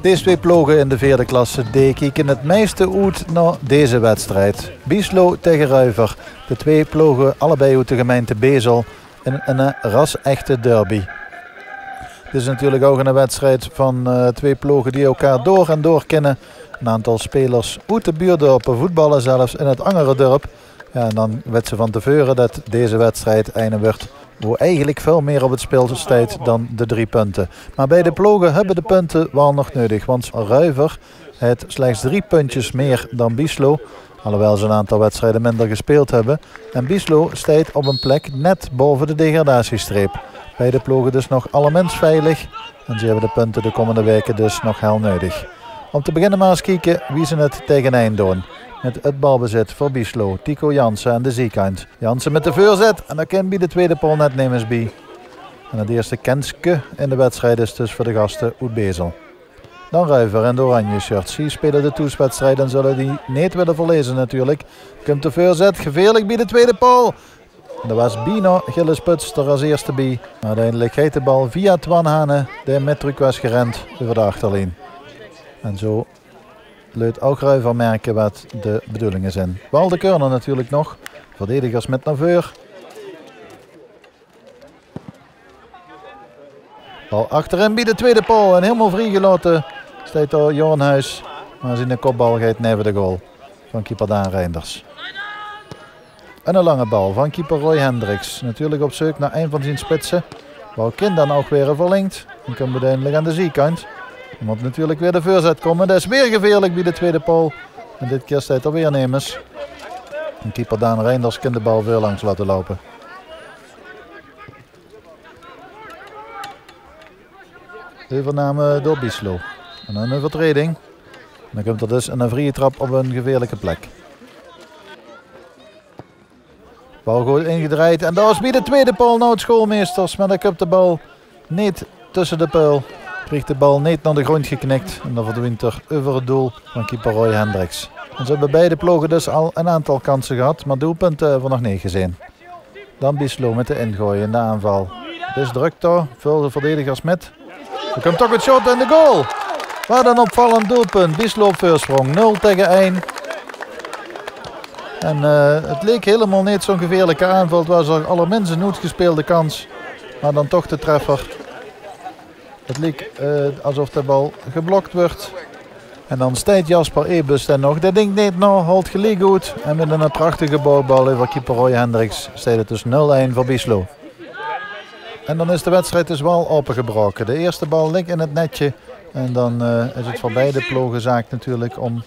Deze twee ploegen in de vierde klasse kijken het meeste uit naar deze wedstrijd. Bieslo tegen Ruiver. De twee ploegen allebei uit de gemeente Bezel in een ras-echte derby. Het is natuurlijk ook een wedstrijd van twee ploegen die elkaar door en door kennen. Een aantal spelers uit de buurdorpen voetballen zelfs in het Angerendorp. Ja, en dan weet ze van tevoren dat deze wedstrijd einde wordt waar eigenlijk veel meer op het spel staat dan de 3 punten. Maar beide ploegen hebben de punten wel nog nodig. Want Ruiver heeft slechts 3 puntjes meer dan Bieslo. Alhoewel ze een aantal wedstrijden minder gespeeld hebben. En Bieslo staat op een plek net boven de degradatiestreep. Beide ploegen dus nog allerminst veilig. En ze hebben de punten de komende weken dus nog heel nodig. Om te beginnen maar eens kijken wie ze het tegen eind doen. Met het balbezit voor Bieslo. Tico Jansen aan de zijkant. Jansen met de voorzet. En daar kan bij de tweede paal net nemens bij. En het eerste kenske in de wedstrijd is dus voor de gasten uit Bezel. Dan Ruiver in de oranje shirts. Die spelen de toetswedstrijd en zullen die niet willen verlezen natuurlijk. Komt de voorzet. Gevaarlijk bij de tweede paal. En dat was Bino Gilles Puts er als eerste bij. Maar uiteindelijk gaat de bal via Twan Hane. Die met truc was gerend over de achterlijn. En zo luidt ook Ruiver merken wat de bedoelingen zijn. Wel de Keurner natuurlijk nog. Verdedigers met naar voren. Bal achterin bij de tweede paal. En helemaal vrijgelaten staat door Jornhuis. Maar zijn de kopbal gaat neven de goal van keeper Daan Reinders. En een lange bal van keeper Roy Hendricks. Natuurlijk op zoek naar een van zijn spitsen. Bal kan dan ook weer verlengd. En komt uiteindelijk aan de zijkant. Er moet natuurlijk weer de voorzet komen. Dat is weer gevaarlijk bij de tweede paal. En dit keer staat er weer nemens. En keeper Daan Reinders kan de bal weer langs laten lopen. Overname door Bieslo. En dan een overtreding. En dan komt er dus een vrije trap op een gevaarlijke plek. Bal goed ingedraaid. En daar is bij de tweede paal nou het Schoolmeesters. Maar dan komt de bal niet tussen de paal. Krijgt de bal niet naar de grond geknikt. En dan verdwijnt er over het doel van keeper Roy Hendricks. En ze hebben beide ploegen dus al een aantal kansen gehad. Maar doelpunten hebben we nog niet gezien. Dan Bieslo met de ingooi in de aanval. Het is druk daar. Veel de verdedigers met. Er komt toch het shot en de goal. Wat een opvallend doelpunt. Bieslo op voorsprong. 0 tegen 1. En het leek helemaal niet zo'n gevaarlijke aanval. Het was er allerminst een uitgespeelde kans. Maar dan toch de treffer. Het leek alsof de bal geblokt wordt. En dan staat Jasper Ebus dan nog. Dat ding niet nou, houdt gelijk goed. En met een prachtige bouwbal over keeper Roy Hendricks staat het dus 0-1 voor Bieslo. En dan is de wedstrijd dus wel opengebroken. De eerste bal ligt in het netje. En dan is het voor beide ploegen zaak natuurlijk om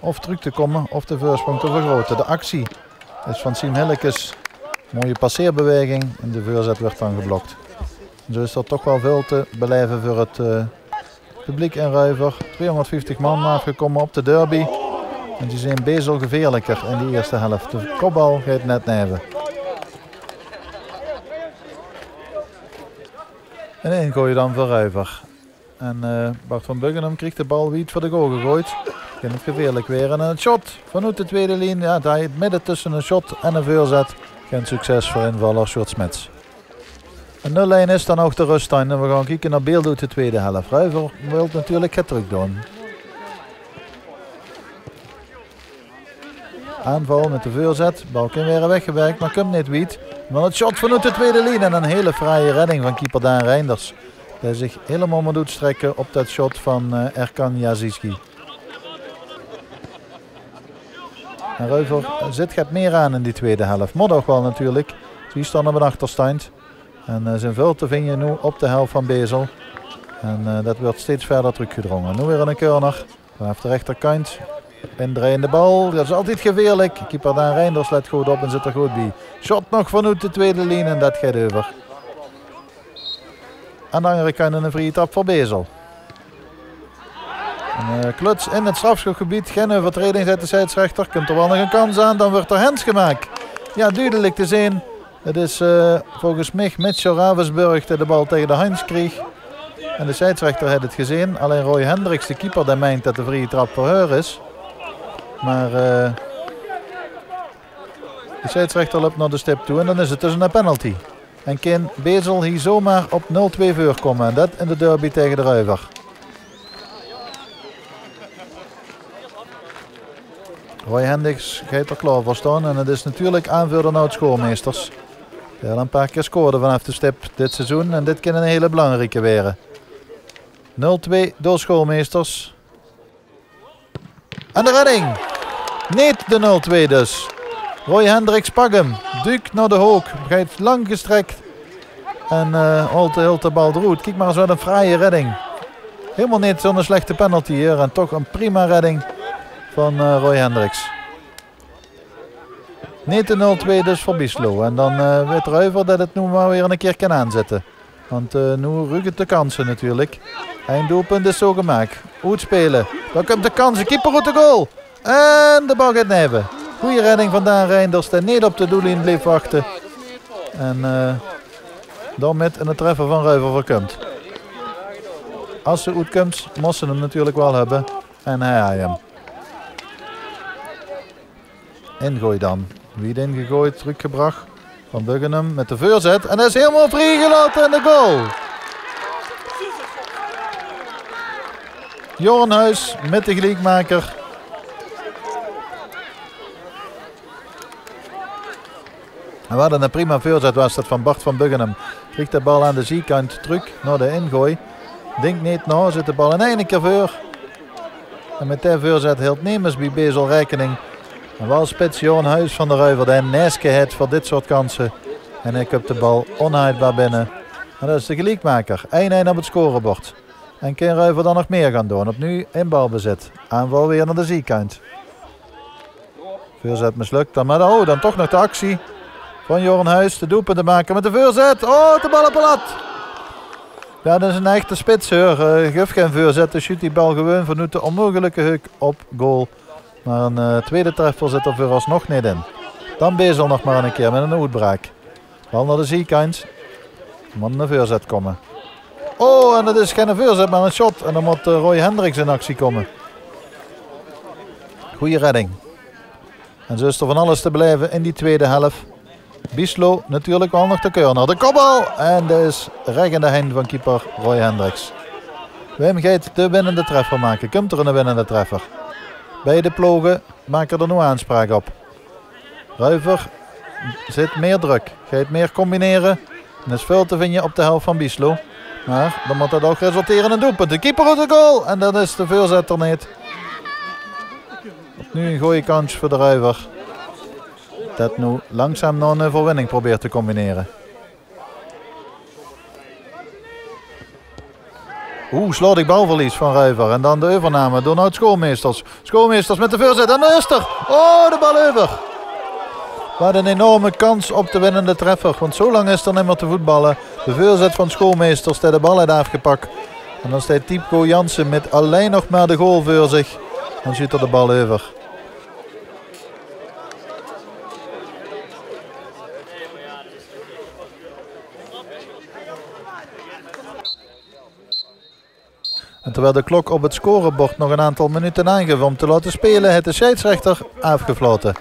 of terug te komen of de voorsprong te vergroten. De actie is van Siem Hillekes. Mooie passeerbeweging en de voorzet wordt dan geblokt. En zo is er toch wel veel te beleven voor het publiek in Ruiver. 250 man afgekomen op de derby. En die zijn Bezel gevaarlijker in de eerste helft. De kopbal gaat net neven. En ingooi dan voor Ruiver. En Bart van Buggenum krijgt de bal wiet voor de goal gegooid. Kan het gevaarlijk weer. En een shot vanuit de tweede lijn. Ja, daar het midden tussen een shot en een voorzet. Geen succes voor invaller Sjoerd Smits. Een 0-1 is dan ook de ruststand. En we gaan kijken naar beelden uit de tweede helft. Ruiver wil natuurlijk het terug doen. Aanval met de voorzet. Bal kan weer weggewerkt, maar komt niet wiet. Maar het shot vanuit de tweede lijn. En een hele fraaie redding van keeper Daan Reinders. Die zich helemaal moet uitstrekken op dat shot van Erkan Yazici. En Ruiver gaat meer aan in die tweede helft. Moet ook wel natuurlijk. Die staan op een achterstand. En zijn veel te vinden nu op de helft van Bezel. En dat wordt steeds verder teruggedrongen. Nu weer een corner. Vanaf de rechterkant. Indraaiende bal. Dat is altijd gevaarlijk. Keeper Daan Reinders let goed op en zit er goed bij. Shot nog vanuit de tweede lijn en dat gaat over. Aan de andere kant een vrije trap voor Bezel. Een kluts in het strafschopgebied. Geen overtreding zet de scheidsrechter. Komt er wel nog een kans aan. Dan wordt er hands gemaakt. Ja, duidelijk te zien. Het is volgens mij Mitchell Ravensburg die de bal tegen de hands kreeg. En de scheidsrechter had het gezien. Alleen Roy Hendricks, de keeper, die meent dat de vrije trap voor haar is. Maar de scheidsrechter loopt naar de stip toe en dan is het dus een penalty. En kan Bezel hier zomaar op 0-2 voorkomen. En dat in de derby tegen de Ruiver. Roy Hendricks gaat er klaar voor staan en het is natuurlijk aanvoerder naar het schoolmeesters. Die al een paar keer scoorde vanaf de stip dit seizoen en dit kan een hele belangrijke weren. 0-2 door schoolmeesters. En de redding! Niet de 0-2 dus. Roy Hendricks pakt hem. Duik naar de hoek. Gaat lang gestrekt. En holt de bal eruit. Kijk maar eens wat een fraaie redding. Helemaal niet zo'n slechte penalty hier. En toch een prima redding van Roy Hendricks. Niet de 0-2 dus voor Bieslo. En dan weet Ruiver dat het nu maar weer een keer kan aanzetten. Want nu ruikt de kansen natuurlijk. Einddoelpunt is zo gemaakt. Goed spelen. Dan komt de kans. De keeper uit de goal. En de bal gaat neven. Goeie redding van Daan Reinders. Die niet op de doellijn bleef wachten. En dan met een treffer van Ruiver voorkomt. Als ze goed komt, moest ze hem natuurlijk wel hebben. En hij had hem. Ingooi dan. Wie ingegooid, teruggebracht. Van Buggenum met de voorzet. En hij is helemaal vrijgelaten in de goal. Joran Huis met de gelijkmaker. En wat een prima voorzet was dat van Bart van Buggenum. Krijgt de bal aan de zijkant terug naar de ingooi. Denkt niet na, zit de bal in één keer voor. En met die voorzet hield Nemers bij Bezel rekening. En wel spits Joran Huis van de Ruiver. En Neske het voor dit soort kansen. En hij komt de bal onhoudbaar binnen. En dat is de gelijkmaker. 1-1 op het scorebord. En kan Ruiver dan nog meer gaan doen. Opnieuw in balbezit. Aanval weer naar de zijkant. Voorzet mislukt dan. Maar dan toch nog de actie van Joran Huis. De doelpunt te maken met de voorzet. Oh, de bal op de lat. Ja, dat is een echte spits hoor. Geef geen voorzet. Dus shoot die bal gewoon vanuit de onmogelijke hoek op goal. Maar een tweede treffer zit er vooralsnog niet in. Dan Bezel nog maar een keer met een uitbraak. Bal naar de zijkant. Moet een voorzet komen. Oh, en dat is geen voorzet, maar een shot. En dan moet Roy Hendricks in actie komen. Goeie redding. En zo is er van alles te blijven in die tweede helft. Bieslo natuurlijk wel nog de corner. De kopbal! En dat is recht in de hand van keeper Roy Hendricks. Wim gaat de winnende treffer maken. Komt er een winnende treffer. Beide ploegen maken er nu aanspraak op. Ruiver zit meer druk. Gaat meer combineren. En is veel te vinden op de helft van Bieslo. Maar dan moet dat ook resulteren in een doelpunt. De keeper uit de goal. En dat is de voorzetter niet. Nu een goede kans voor de Ruiver. Dat nu langzaam naar een overwinning probeert te combineren. Slordig balverlies van Ruiver. En dan de overname door het schoolmeesters. Schoolmeesters met de voorzet. En daar is er. Oh, de bal over. Wat een enorme kans op de winnende treffer. Want zo lang is er niet meer te voetballen. De voorzet van schoolmeesters die de bal heeft afgepakt. En dan staat Typko Jansen met alleen nog maar de goal voor zich. Dan ziet er de bal over. En terwijl de klok op het scorebord nog een aantal minuten aangeeft om te laten spelen, heeft de scheidsrechter afgefloten.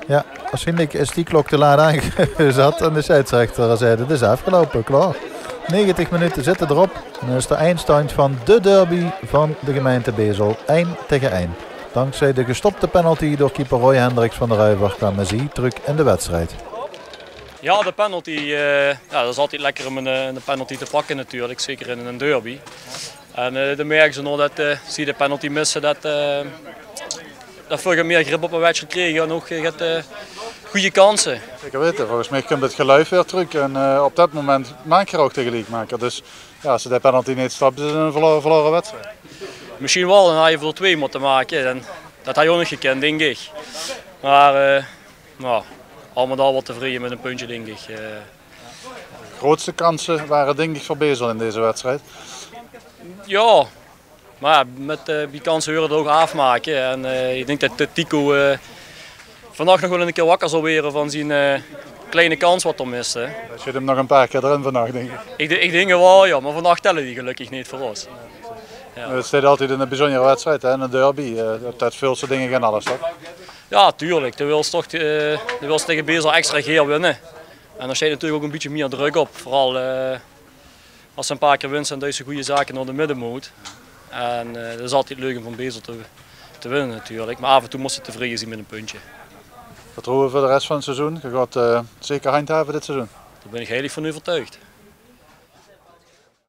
Ja, waarschijnlijk is die klok te laat aangezet en de scheidsrechter zei het is afgelopen, klaar. 90 minuten zitten erop en dan is de eindstand van de derby van de gemeente Bezel 1-1. Dankzij de gestopte penalty door keeper Roy Hendricks van de Ruiver kwam Messi terug in de wedstrijd. Ja, de penalty, dat is altijd lekker om een penalty te pakken natuurlijk, zeker in een derby. En dan merken ze nog dat zie je de penalty missen, dat veel meer grip op een wedstrijd kregen en ook goede kansen. Zeker weten, volgens mij komt het geluid weer terug en op dat moment maak je er ook de gelijkmaker. Dus ja, als ze de penalty niet stapt, is het een verloren wedstrijd. Misschien wel, dan had je voor 2 moeten maken. En dat had je ook nog gekend, denk ik. Maar al met al wat tevreden met een puntje, denk ik. De grootste kansen waren denk ik voor Bezel in deze wedstrijd. Ja, maar met die kansen willen we het ook afmaken. En ik denk dat Tico vannacht nog wel een keer wakker zal worden van zijn kleine kans wat er mist. Hè. Je zit hem nog een paar keer erin vannacht, denk ik. Ik denk wel, ja, maar vannacht tellen die gelukkig niet voor ons. Ja. Het staat altijd in een bijzondere wedstrijd, hè, een derby. Dat veel soort dingen gaan alles, toch? Ja, tuurlijk. De wil tegen Bezel extra keer winnen. En daar staat natuurlijk ook een beetje meer druk op. Vooral als ze een paar keer winnen en deze goede zaken naar de midden moet. En dat is altijd leuk om van Bezel te te winnen natuurlijk. Maar af en toe moest het tevreden zijn met een puntje. Vertrouwen voor de rest van het seizoen. Je gaat zeker handhaven dit seizoen. Daar ben ik heilig van overtuigd.